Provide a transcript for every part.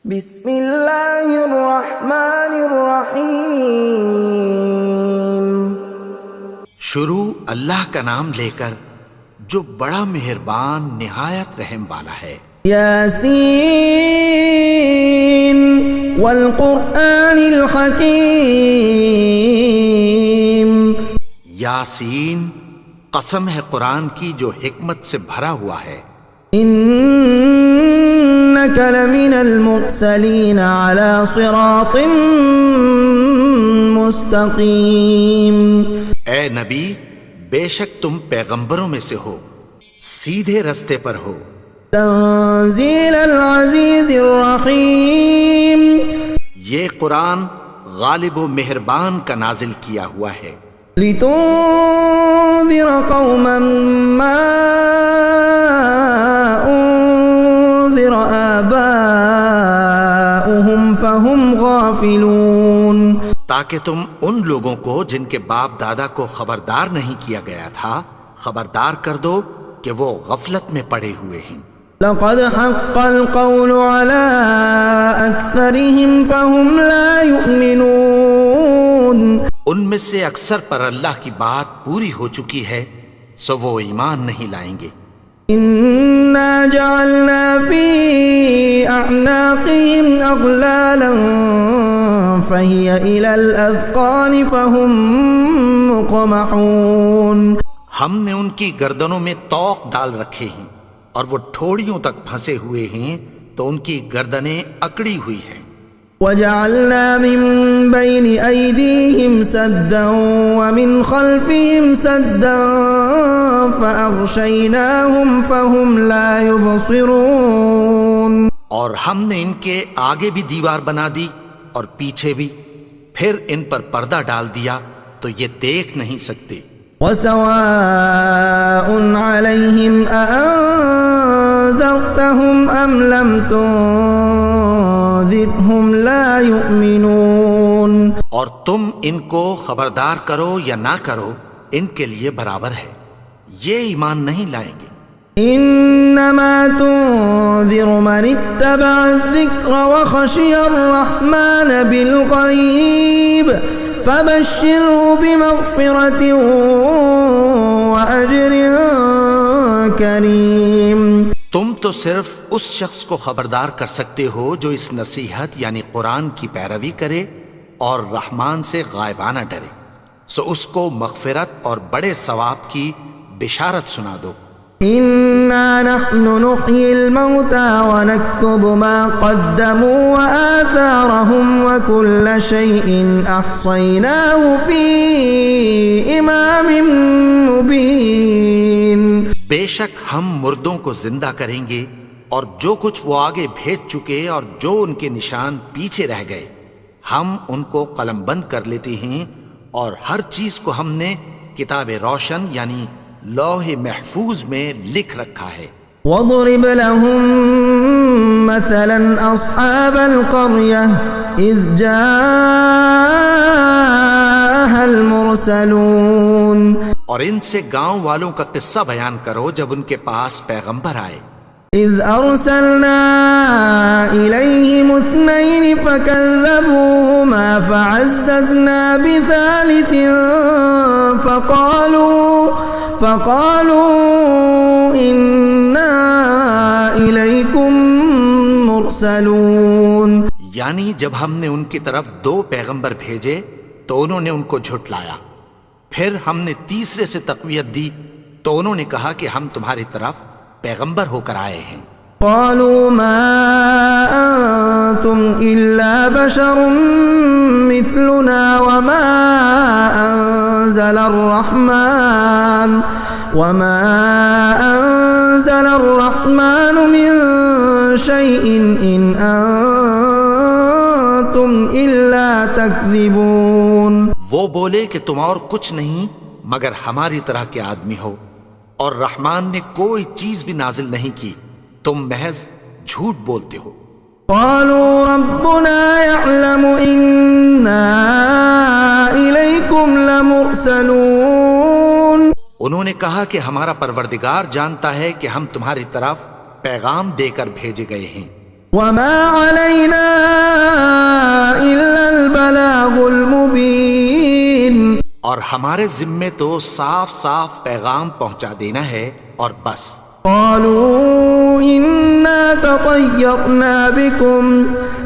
بسم اللہ الرحمن الرحیم۔ شروع اللہ کا نام لے کر جو بڑا مہربان نہایت رحم والا ہے۔ یاسین والقرآن الحکیم۔ یاسین، قسم ہے قرآن کی جو حکمت سے بھرا ہوا ہے۔ انک لمن المرسلین علی صراط مستقیم۔ اے نبی، بے شک تم پیغمبروں میں سے ہو، سیدھے رستے پر ہو۔ تنزیل العزیز الرحیم۔ یہ قرآن غالب و مہربان کا نازل کیا ہوا ہے۔ لتنذر قوما ما انذر آباؤهم فهم غافلون۔ تاکہ تم ان لوگوں کو جن کے باپ دادا کو خبردار نہیں کیا گیا تھا خبردار کر دو کہ وہ غفلت میں پڑے ہوئے ہیں۔ لقد حق القول على أكثرهم فهم لا يؤمنون۔ ان میں سے اکثر پر اللہ کی بات پوری ہو چکی ہے سو وہ ایمان نہیں لائیں گے۔ إنا جعلنا في أعناقهم أغلالا فهي إلى الأذقان فهم مقمحون۔ ہم نے ان کی گردنوں میں طوق ڈال رکھے ہیں اور وہ ٹھوڑیوں تک پھنسے ہوئے ہیں تو ان کی گردنیں اکڑی ہوئی ہیں۔ وجعلنا من بين أيديهم سدا ومن خلفهم سدا فأغشيناهم فهم لا يبصرون۔ اور ہم نے ان کے آگے بھی دیوار بنا دی اور پیچھے بھی، پھر ان پر پردہ ڈال دیا تو یہ دیکھ نہیں سکتے۔ وسواء عليهم أأنذرتهم أم لم تنذرهم لا يؤمنون۔ اور تم ان کو خبردار کرو یا نہ کرو ان کے لیے برابر ہے، یہ ایمان نہیں لائیں گے۔ انما تنذر من اتبع الذکر وخشی الرحمن بالغیب فبشره بمغفرة وأجر کریم۔ تم تو صرف اس شخص کو خبردار کر سکتے ہو جو اس نصیحت یعنی قرآن کی پیروی کرے اور رحمان سے غائبانہ ڈرے، سو اس کو مغفرت اور بڑے ثواب کی بشارت سنا دو۔ انا نحن نحيي الموتى ونكتب ما قدموا وآثارهم وكل شيء احصيناه في امام مبين۔ بے شک ہم مردوں کو زندہ کریں گے اور جو کچھ وہ آگے بھیج چکے اور جو ان کے نشان پیچھے رہ گئے ہم ان کو قلم بند کر لیتے ہیں، اور ہر چیز کو ہم نے کتاب روشن یعنی لوح محفوظ میں لکھ رکھا ہے۔ وَاضْرِبْ لَهُم مَّثَلًا أَصْحَابَ الْقَرْيَةِ إِذْ جَاءَهَا الْمُرْسَلُونَ۔ اور ان سے گاؤں والوں کا قصہ بیان کرو جب ان کے پاس پیغمبر آئے۔ إِذْ أَرْسَلْنَا إِلَيْهِمُ اثْنَيْنِ فَكَذَّبُوهُمَا فَعَزَّزْنَا بِثَالِثٍ فَقَالُوا إِنَّا إِلَيْكُمْ مُرْسَلُونَ۔ یعنی جب ہم نے ان کی طرف 2 پیغمبر بھیجے تو انہوں نے ان کو جھٹلایا، پھر ہم نے تیسرے سے تقویت دی تو انہوں نے کہا کہ ہم تمہاری طرف پیغمبر ہو کر آئے ہیں۔ قالوا ما أنتم إلا بشر مثلنا وما أنزل الرحمن من شيء إن أنتم إلا تكذبون۔ وہ بولے کہ تم اور کچھ نہیں مگر ہماری طرح کے آدمی ہو، اور رحمان نے کوئی چیز بھی نازل نہیں کی، تم محض جھوٹ بولتے ہو۔ قالوا ربنا يعلم إنا إليكم لمرسلون۔ انہوں نے کہا کہ ہمارا پروردگار جانتا ہے کہ ہم تمہاری طرف پیغام دے کر بھیجے گئے ہیں۔ وما علينا ہمارے ذمے تو صاف صاف پیغام پہنچا دینا ہے اور بس. قالوا إنا تطيرنا بكم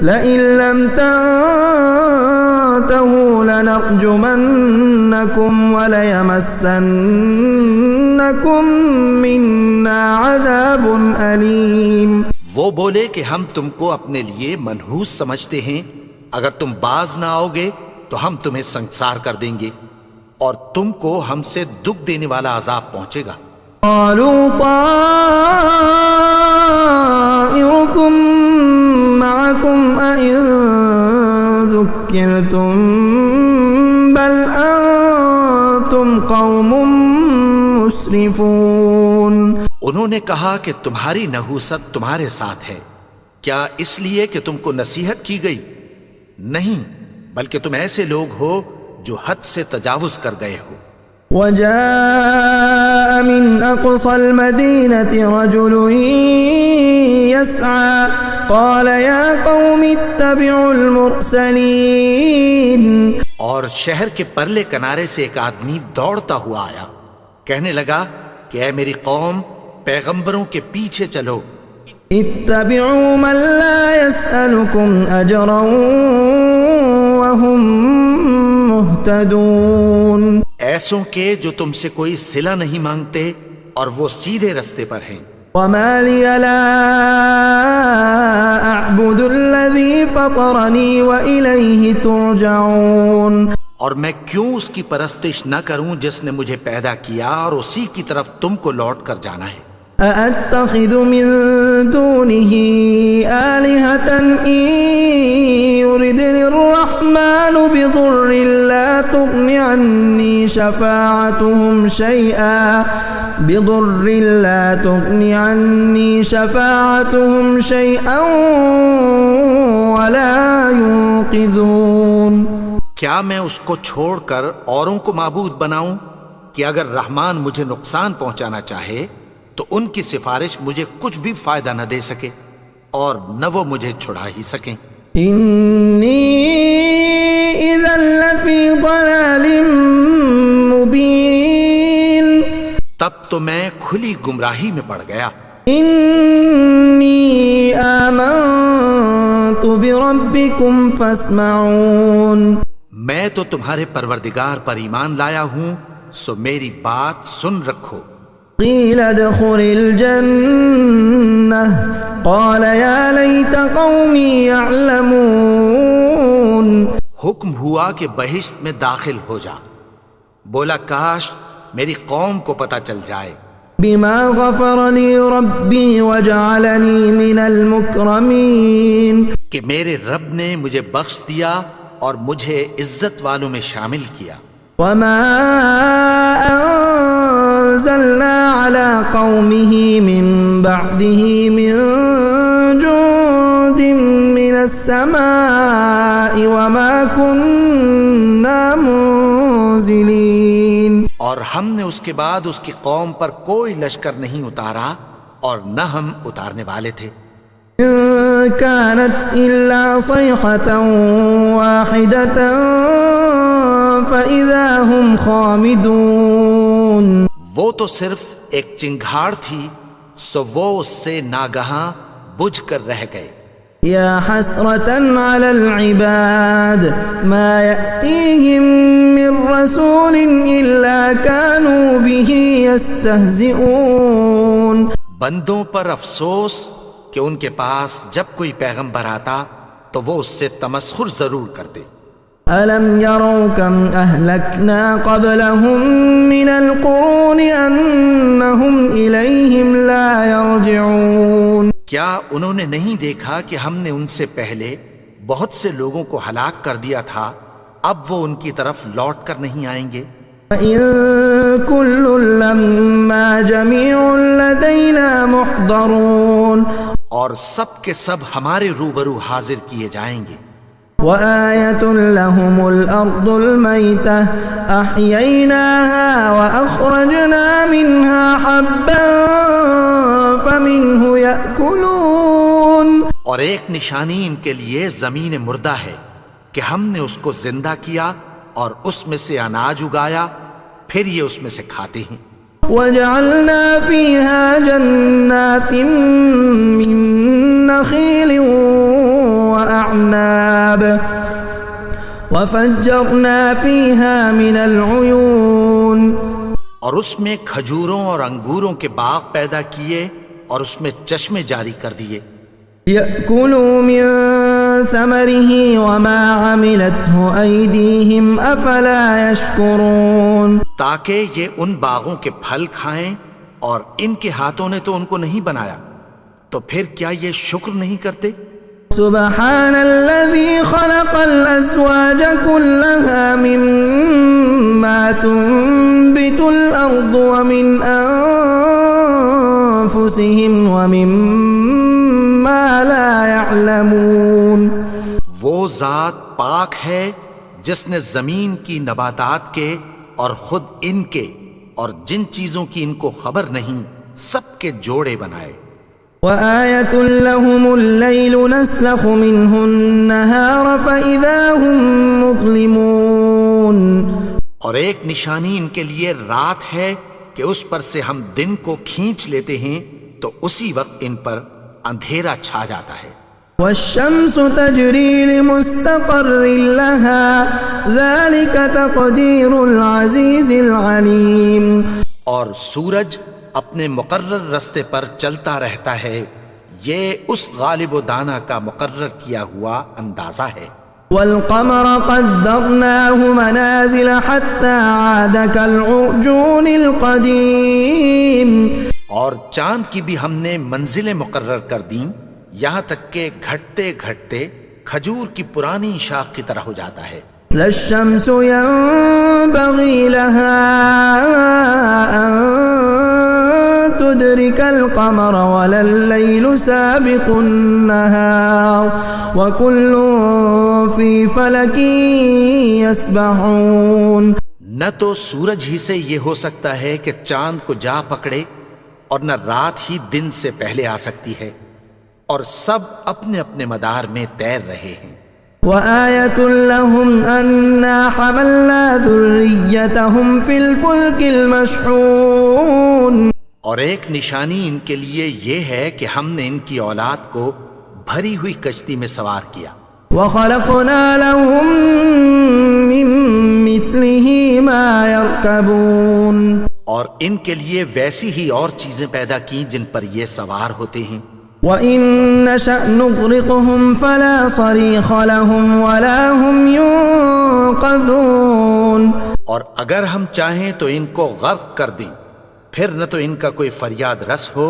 لئن لم تنتهوا لنرجمنكم وليمسنكم منا عذاب أليم. وہ بولے کہ ہم تم کو اپنے لیے منحوس سمجھتے ہیں، اگر تم باز نہ آؤ گے تو ہم تمہیں سنگسار کر دیں گے اور تم کو ہم سے دکھ دینے والا عذاب پہنچے گا. قالوا طائركم معكم أئن ذكرتم بل أنتم قوم مسرفون. انہوں نے کہا کہ تمہاری نحوست تمہارے ساتھ ہے، کیا اس لیے کہ تم کو نصیحت کی گئی؟ نہیں، بلکہ تم ایسے لوگ ہو جو حد سے تجاوز کر گئے ہو. وجاء من أقصى المدينة رجل يسعى قال يا قوم اتبعوا المرسلين. اور شہر کے پرلے کنارے سے ایک آدمی دوڑتا ہوا آیا، کہنے لگا کہ اے میری قوم، پیغمبروں کے پیچھے چلو. اتبعوا من لا يسألكم أجرا وهم مهتدون. ایسوں کے جو تم سے کوئی صلہ نہیں مانگتے اور وہ سیدھے رستے پر ہیں. وما لي لا أعبد الذي فطرني وإليه ترجعون. اور میں کیوں اس کی پرستش نہ کروں جس نے مجھے پیدا کیا اور اسی کی طرف تم کو لوٹ کر جانا ہے. أأتخذ من دونه آلهة إن يردني الرحمن بضر لا تغن عني شفاعتهم شيئا ولا ينقذون. کیا میں اس کو چھوڑ کر اوروں کو معبود بناؤں کہ اگر رحمان مجھے نقصان پہنچانا چاہے تو ان کی سفارش مجھے کچھ بھی فائدہ نہ دے سکے اور نہ وہ مجھے چھڑا ہی سکیں. انی اذا لفی ضلال مبین. تب تو میں کھلی گمراہی میں پڑ گیا. انی آمنت بربکم فاسمعون. میں تو تمہارے پروردگار پر ایمان لایا ہوں، سو میری بات سن رکھو. قیل ادخل الجنة قال یا لیت قومی یعلمون. حکم ہوا کہ بہشت میں داخل ہو جا. بولا کاش میری قوم کو پتہ چل جائے. بما غفر لی ربی وجعلنی من المکرمین. کہ میرے رب نے مجھے بخش دیا اور مجھے عزت والوں میں شامل کیا. وما انزلنا على قومه من بعده من جند من السماء وما كنا منزلين. اور ہم نے اس کے بعد اس کی قوم پر کوئی لشکر نہیں اتارا اور نہ ہم اتارنے والے تھے. كانت إلا صيحة واحدة فإذا هم خامدون. وہ تو صرف ایک چنگھاڑ تھی، سو وہ اس سے ناگہاں بجھ کر رہ گئے. یا حسرة على العباد ما يأتيهم من رسول إلا كانوا به يستهزئون. بندوں پر افسوس کہ ان کے پاس جب کوئی پیغمبر آتا تو وہ اس سے تمسخر ضرور کرتے. أَلَمْ يَرَوْا كَمْ أَهْلَكْنَا قَبْلَهُمْ مِنَ الْقُرُونِ أَنَّهُمْ إِلَيْهِمْ لَا يَرْجِعُونَ. کیا انہوں نے نہیں دیکھا کہ ہم نے ان سے پہلے بہت سے لوگوں کو ہلاک کر دیا تھا، اب وہ ان کی طرف لوٹ کر نہیں آئیں گے. وَإِن كُلٌّ لَّمَّا جَمِيعٌ لَّدَيْنَا مُحْضَرُونَ. اور سب کے سب ہمارے روبرو حاضر کیے جائیں گے. وآية لهم الأرض الميتة أحييناها وأخرجنا منها حبا فمنه يأكلون. اور ایک نشانی ان کے لیے زمین مردہ ہے کہ ہم نے اس کو زندہ کیا اور اس میں سے اناج اگایا، پھر یہ اس میں سے کھاتے ہیں۔ وجعلنا فيها جنات من نخيل وأعناب وفجرنا فيها من العيون، اور اس میں کھجوروں اور انگوروں کے باغ پیدا کیے اور اس میں چشمے جاری کر دیے۔ يأكلوا من ثمره وما عملته أيديهم أفلا يشكرون، تاکہ یہ ان باغوں کے پھل کھائیں، اور ان کے ہاتھوں نے تو ان کو نہیں بنایا، تو پھر کیا یہ شکر نہیں کرتے؟ سبحان الذي خلق الأزواج كلها مما تنبت الأرض ومن أنفسهم ومما لا يعلمون، وہ ذات پاک ہے جس نے زمین کی نباتات کے اور خود ان کے اور جن چیزوں کی ان کو خبر نہیں سب کے جوڑے بنائے۔ وآية لهم الليل نسلخ منه النهار فإذا هم مظلمون، اور ایک نشانی ان کے لیے رات ہے کہ اس پر سے ہم دن کو کھینچ لیتے ہیں تو اسی وقت ان پر اندھیرا چھا جاتا ہے۔ والشمس تجري لمستقر لها ذلك تقدير العزيز العليم، اور سورج اپنے مقرر رستے پر چلتا رہتا ہے، یہ اس غالب و دانا کا مقرر کیا ہوا اندازہ ہے۔ والقمر قدرناه منازل حتى عاد كالعرجون القديم، اور چاند کی بھی ہم نے منزلیں مقرر کر دیں، یہاں تک کہ گھٹتے گھٹتے کھجور کی پرانی شاخ کی طرح ہو جاتا ہے۔ لا الشمس ينبغي لها أن تدرك القمر ولا الليل سابق النهار وكل في فلك يسبحون، نہ تو سورج ہی سے یہ ہو سکتا ہے کہ چاند کو جا پکڑے، اور نہ رات ہی دن سے پہلے آ سکتی ہے، اور سب اپنے اپنے مدار میں تیر رہے ہیں۔ وآية لهم أنا حملنا ذريتهم في الفلك المشحون، اور ایک نشانی ان کے لیے یہ ہے کہ ہم نے ان کی اولاد کو بھری ہوئی کشتی میں سوار کیا۔ وخلقنا لهم من مثله ما يركبون، اور ان کے لیے ویسی ہی اور چیزیں پیدا کی جن پر یہ سوار ہوتے ہیں۔ وَإِن نَّشَأْ نُغْرِقْهُمْ فَلَا صَرِيخَ لَهُمْ وَلَا هُمْ يُنقَذُونَ، اور اگر ہم چاہیں تو ان کو غرق کر دیں، پھر نہ تو ان کا کوئی فریاد رس ہو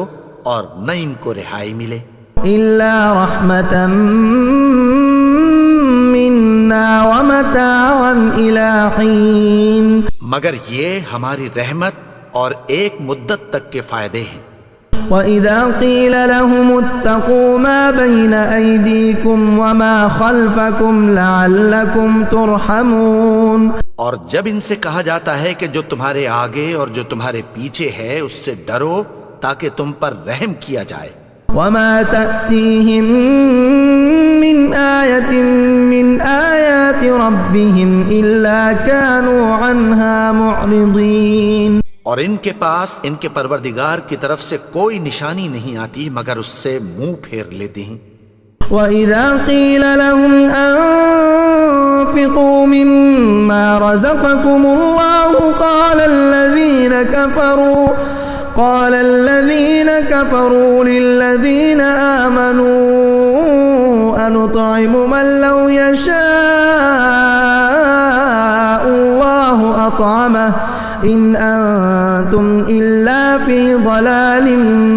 اور نہ ان کو رہائی ملے۔ إِلَّا رَحْمَةً مِّنَّا وَمَتَاعًا إِلَىٰ حِينٍ، مگر یہ ہماری رحمت اور ایک مدت تک کے فائدے ہیں۔ وَإِذَا قِيلَ لَهُمُ اتَّقُوا مَا بَيْنَ أَيْدِيكُمْ وَمَا خَلْفَكُمْ لَعَلَّكُمْ تُرْحَمُونَ، اور جب ان سے کہا جاتا ہے کہ جو تمہارے آگے اور جو تمہارے پیچھے ہے اس سے ڈرو تاکہ تم پر رحم کیا جائے۔ وَمَا تَأْتِيهِم مِّنْ آيَةٍ مِّنْ آيَاتِ رَبِّهِمْ إِلَّا كَانُوا عَنْهَا مُعْرِضِينَ، اور ان کے پاس ان کے پروردگار کی طرف سے کوئی نشانی نہیں آتی مگر اس سے منہ پھیر لیتے ہیں۔ وَإِذَا قِيلَ لَهُمْ أَنفِقُوا مِمَّا رَزَقَكُمُ اللَّهُ قَالَ الَّذِينَ كَفَرُوا لِلَّذِينَ آمَنُوا أَنُطْعِمُ مَن لَّوْ يَشَاءُ اللَّهُ أَطْعَمَهُ إِنْ أَنتُمْ إِلَّا فِي ضَلَالٍ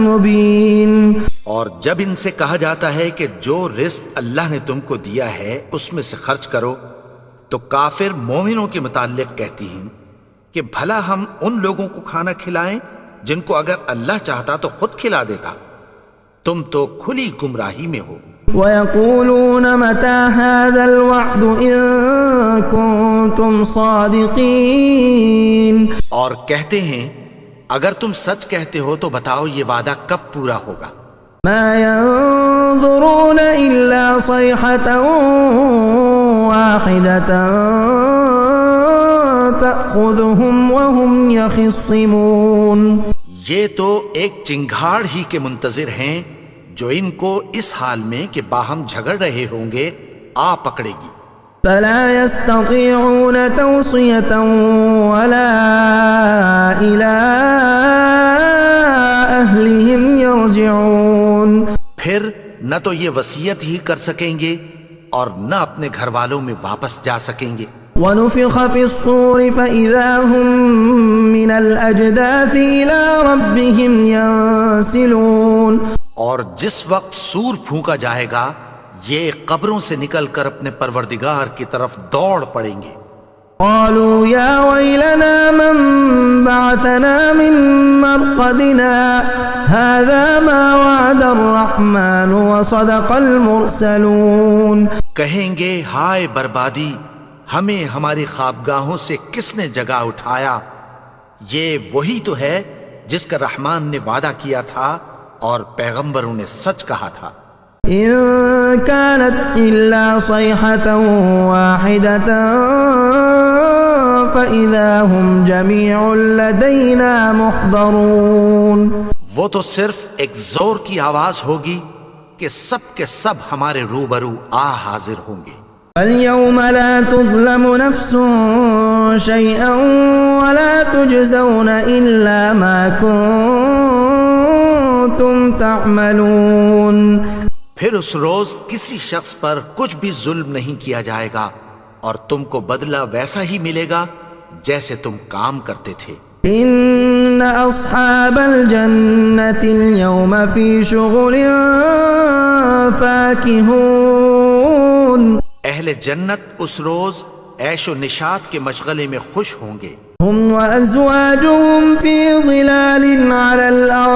مُّبِينٍ، اور جب ان سے کہا جاتا ہے کہ جو رزق اللہ نے تم کو دیا ہے اس میں سے خرچ کرو، تو کافر مومنوں کے متعلق کہتی ہیں کہ بھلا ہم ان لوگوں کو کھانا کھلائیں جن کو اگر اللہ چاہتا تو خود کھلا دیتا، تم تو کھلی گمراہی میں ہو۔ وَيَقُولُونَ مَتَىٰ هَٰذَا الْوَعْدُ إِن كُنتُمْ صَادِقِينَ، اور کہتے ہیں اگر تم سچ کہتے ہو تو بتاؤ یہ وعدہ کب پورا ہوگا۔ مَا يَنظُرُونَ إِلَّا صَيْحَةً وَاحِدَةً تأخذهم وهم يخصمون. یہ تو ایک چنگھاڑ ہی کے منتظر ہیں جو ان کو اس حال میں کہ باہم جھگڑ رہے ہوں گے آ پکڑے گی. فلا يستطيعون توصية ولا إلى أهلهم يرجعون. پھر نہ تو یہ وصیت ہی کر سکیں گے اور نہ اپنے گھر والوں میں واپس جا سکیں گے. ونفخ في الصور فإذا هم من الأجداث إلى ربهم ينسلون. اور جس وقت سور پھونکا جائے گا یہ قبروں سے نکل کر اپنے پروردگار کی طرف دوڑ پڑیں گے. قالوا يا ويلنا من بعثنا من مرقدنا هذا ما وعد الرحمن وصدق المرسلون. کہیں گے ہائے بربادی، ہمیں ہماری خوابگاہوں سے کس نے جگا اٹھایا؟ یہ وہی تو ہے جس کا رحمان نے وعدہ کیا تھا اور پیغمبروں نے سچ کہا تھا. إن كانت إلا صيحة واحدة فإذا هم جميع لدينا محضرون. وہ تو صرف ایک زور کی آواز ہوگی کہ سب کے سب ہمارے روبرو حاضر ہوں گے. اليوم لا تظلم نفس شيئا ولا تجزون إلا ما كنتم تعملون. پھر اس روز کسی شخص پر کچھ بھی ظلم نہیں کیا جائے گا اور تم کو بدلہ ویسا ہی ملے گا جیسے تم کام کرتے تھے. ان اصحاب الجنة اليوم في شغل فاكهون. اہل جنت اس روز عیش و نشاط کے مشغلے میں خوش ہوں گے. هم وازواجهم في ظلال على الارائك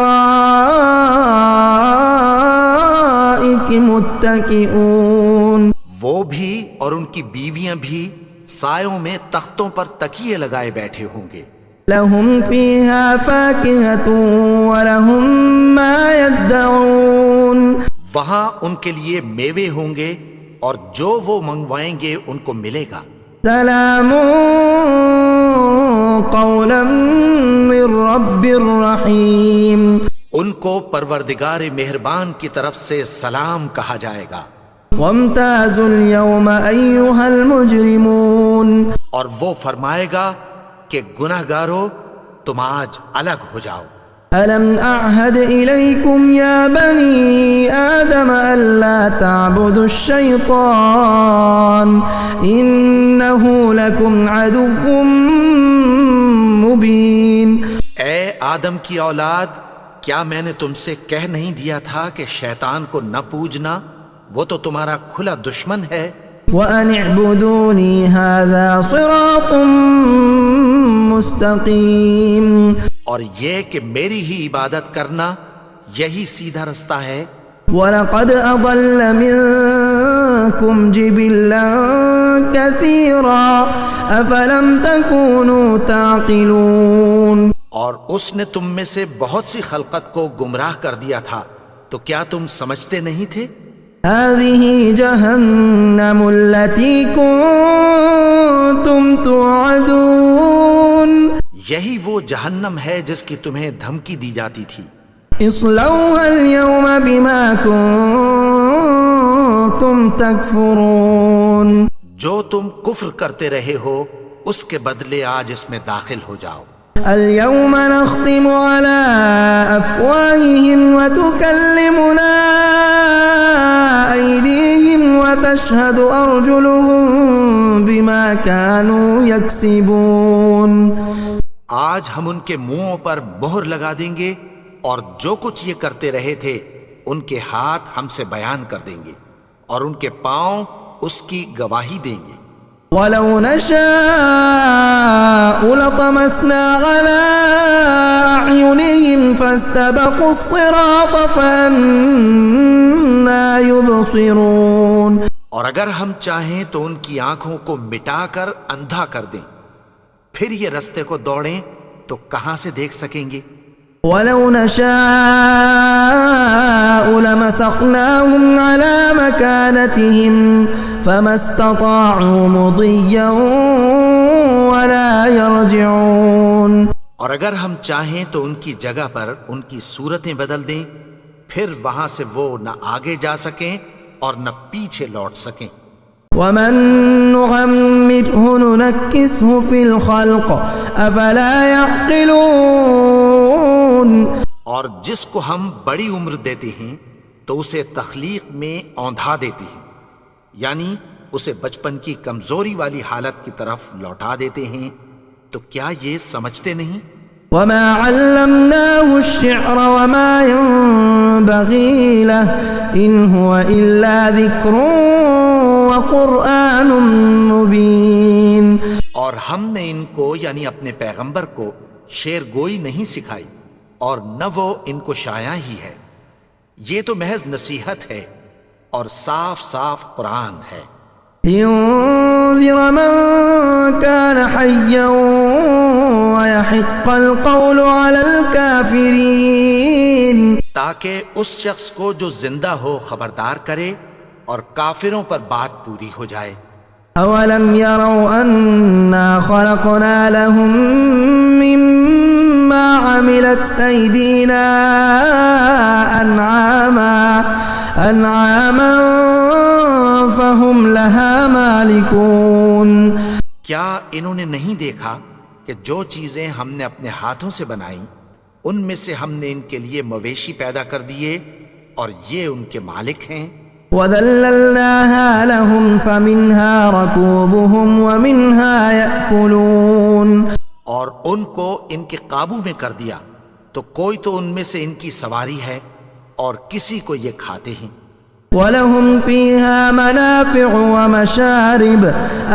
متكئون. وہ بھی اور ان کی بیویاں بھی سایوں میں تختوں پر تکیے لگائے بیٹھے ہوں گے. لهم فيها فاكهة ولهم ما يدعون. وہاں ان کے لیے میوے ہوں گے اور جو وہ منگوائیں گے ان کو ملے گا. سلام قولا من رب الرحیم. ان کو پروردگار مہربان کی طرف سے سلام کہا جائے گا. وامتازوا اليوم ایها المجرمون. اور وہ فرمائے گا کہ گناہگارو تم آج الگ ہو جاؤ. ألم أعهد إليكم يا بني آدم ألا تعبدوا الشيطان إنه لكم عدو مبين. اے آدم کی اولاد، کیا میں نے تم سے کہہ نہیں دیا تھا کہ شیطان کو نہ پوجنا؟ وہ تو تمہارا کھلا دشمن ہے. وأن اعبدوني هذا صراط مستقيم. اور یہ کہ میری ہی عبادت کرنا یہی سیدھا رستہ ہے. وَلَقَدْ أَضَلَّ مِنكُمْ جِبِلًّا كَثِيرًا أَفَلَمْ تَكُونُوا تَعْقِلُونَ. اور اس نے تم میں سے بہت سی خلقت کو گمراہ کر دیا تھا، تو کیا تم سمجھتے نہیں تھے؟ هَذِهِ جَهَنَّمُ الَّتِي كُنتُمْ تُوعَدُونَ. یہی وہ جہنم ہے جس کی تمہیں دھمکی دی جاتی تھی. اصلوها اليوم بما كنتم تكفرون. جو تم کفر کرتے رہے ہو اس کے بدلے آج اس میں داخل ہو جاؤ. اليوم نختم على أفواههم وتكلمنا أيديهم وتشهد أرجلهم بما كانوا يكسبون. آج ہم ان کے منہوں پر مہر لگا دیں گے اور جو کچھ یہ کرتے رہے تھے ان کے ہاتھ ہم سے بیان کر دیں گے اور ان کے پاؤں اس کی گواہی دیں گے. وَلَوْ نَشَاءُ لَطَمَسْنَا عَلَىٰ أَعْيُنِهِمْ فَاسْتَبَقُوا الصِّرَاطَ فَأَنَّىٰ يُبْصِرُونَ. اور اگر ہم چاہیں تو ان کی آنکھوں کو مٹا کر اندھا کر دیں، پھر یہ رستے کو دوڑیں تو کہاں سے دیکھ سکیں گے. وَلَوْ نَشَاءُ لَمَسَخْنَاهُمْ عَلَىٰ مَكَانَتِهِمْ فَمَا اسْتَطَاعُوا مُضِيًّا ولا يرجعون. اور اگر ہم چاہیں تو ان کی جگہ پر ان کی صورتیں بدل دیں، پھر وہاں سے وہ نہ آگے جا سکیں اور نہ پیچھے لوٹ سکیں. ومن نعمره ننكسه في الخلق افلا يعقلون. اور جس کو ہم بڑی عمر دیتے ہیں تو اسے تخلیق میں اوندھا دیتے ہیں، یعنی اسے بچپن کی کمزوری والی حالت کی طرف لوٹا دیتے ہیں. تو کیا یہ سمجھتے نہیں؟ وما علمناه الشعر وما ينبغي له ان هو الا ذكر وقرآن مبين. اور ہم نے ان کو یعنی اپنے پیغمبر کو شعر گوئی نہیں سکھائی اور نہ وہ ان کو شایا ہی ہے، یہ تو محض نصیحت ہے اور صاف صاف قرآن ہے. لينذر من كان حيا ويحق القول على الكافرين. تاکہ اس شخص کو جو زندہ ہو خبردار کرے اور کافروں پر بات پوری ہو جائے. اولم يروا انا خلقنا لهم مما عملت ايدينا انعاما فهم لها مالكون. کیا انہوں نے نہیں دیکھا کہ جو چیزیں ہم نے اپنے ہاتھوں سے بنائیں ان میں سے ہم نے ان کے لیے مویشی پیدا کر دیے اور یہ ان کے مالک ہیں. وَذَلَّلْنَاهَا لَهُمْ فَمِنْهَا رَكُوبُهُمْ وَمِنْهَا يَأْكُلُونَ. اور ان کو ان کے قابو میں کر دیا تو کوئی تو ان میں سے ان کی سواری ہے اور کسی کو یہ کھاتے ہیں. وَلَهُمْ فِيهَا مَنَافِعُ وَمَشَارِبُ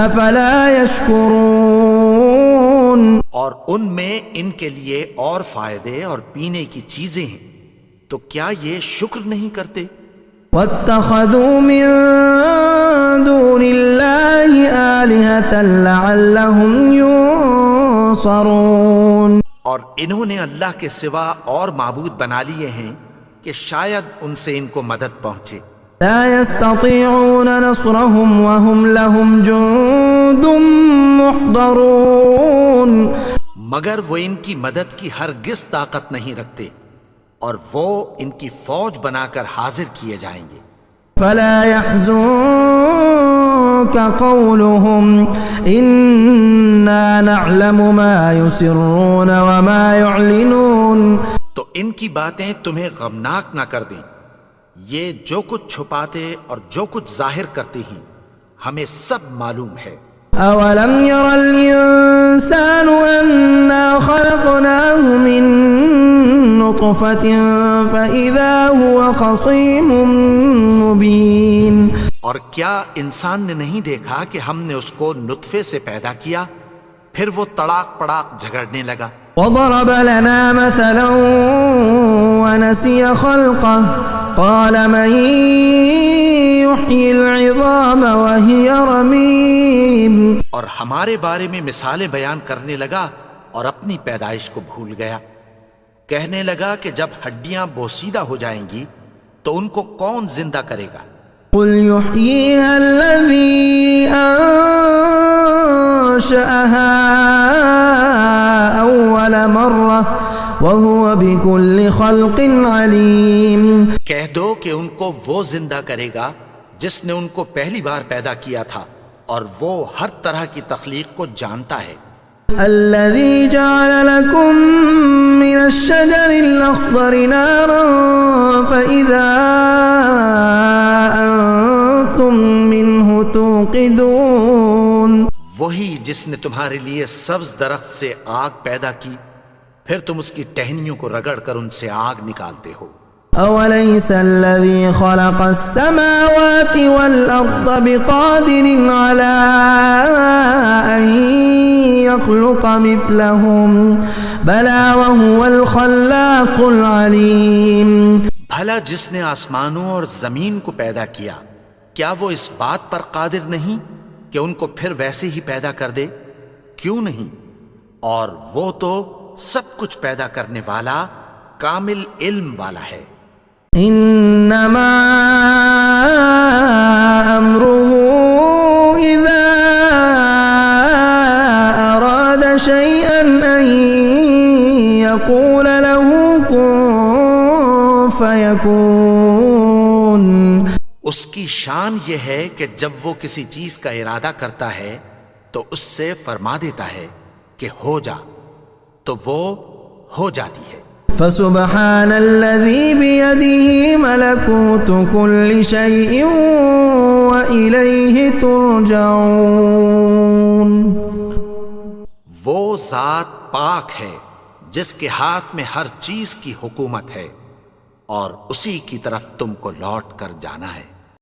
أَفَلَا يَشْكُرُونَ. اور ان میں ان کے لیے اور فائدے اور پینے کی چیزیں ہیں، تو کیا یہ شکر نہیں کرتے؟ وَاتَّخَذُوا مِن دُونِ اللَّهِ آلِهَةً لَعَلَّهُمْ يُنصَرُونَ. اور انہوں نے اللہ کے سوا اور معبود بنا لیے ہیں کہ شاید ان سے ان کو مدد پہنچے. لا يستطيعون نصرهم وهم لهم جند محضرون. مگر وہ ان کی مدد کی ہرگز طاقت نہیں رکھتے اور وہ ان کی فوج بنا کر حاضر کیے جائیں گے. فلا يحزنك قولهم إنا نعلم ما يسرون وما يعلنون. تو ان کی باتیں تمہیں غمناک نہ کر دیں، یہ جو کچھ چھپاتے اور جو کچھ ظاہر کرتے ہیں ہمیں سب معلوم ہے. أولم ير الإنسان أنا خلقناه من نطفة فإذا هو خصيم مبين. اور کیا انسان نے نہیں دیکھا کہ ہم نے اس کو نطفے سے پیدا کیا پھر وہ تڑاک پڑاک جھگڑنے لگا. وضرب لنا مثلا ونسي خلقه قال من يحيي العظام وهي رميم. اور ہمارے بارے میں مثالیں بیان کرنے لگا اور اپنی پیدائش کو بھول گیا. کہنے لگا کہ جب ہڈیاں بوسیدہ ہو جائیں گی تو ان کو کون زندہ کرے گا؟ قل يحييها الذي أنشأها أول مرة وهو بكل خلق عليم. کہہ دو کہ ان کو وہ زندہ کرے گا جس نے ان کو پہلی بار پیدا کیا تھا اور وہ ہر طرح کی تخلیق کو جانتا ہے. الذي جعل لكم من الشجر الأخضر نارا فإذا أنتم منه توقدون. وہی جس نے تمہارے لیے سبز درخت سے آگ پیدا کی پھر تم اس کی ٹہنیوں کو رگڑ کر ان سے آگ نکالتے ہو. أوليس الذي خلق السماوات والأرض بقادر على أن يخلق مثلهم بلى وهو الخلاق العليم. بھلا جس نے آسمانوں اور زمین کو پیدا کیا کیا وہ اس بات پر قادر نہیں کہ ان کو پھر ویسے ہی پیدا کر دے؟ کیوں نہیں؟ اور وہ تو سب کچھ پیدا کرنے والا کامل علم والا ہے. انما امره اذا اراد فيكون اس کی شان یہ ہے کہ جب وہ کسی چیز کا ارادہ کرتا ہے تو اس سے فرما دیتا ہے کہ ہو جا، تو وہ ہو جاتی ہے۔ فسبحان الذي بيده ملكوت كل شيء وإليه ترجعون۔ وہ ذات پاک ہے جس کے ہاتھ میں ہر چیز کی حکومت ہے اور اسی کی طرف تم کو لوٹ کر جانا ہے۔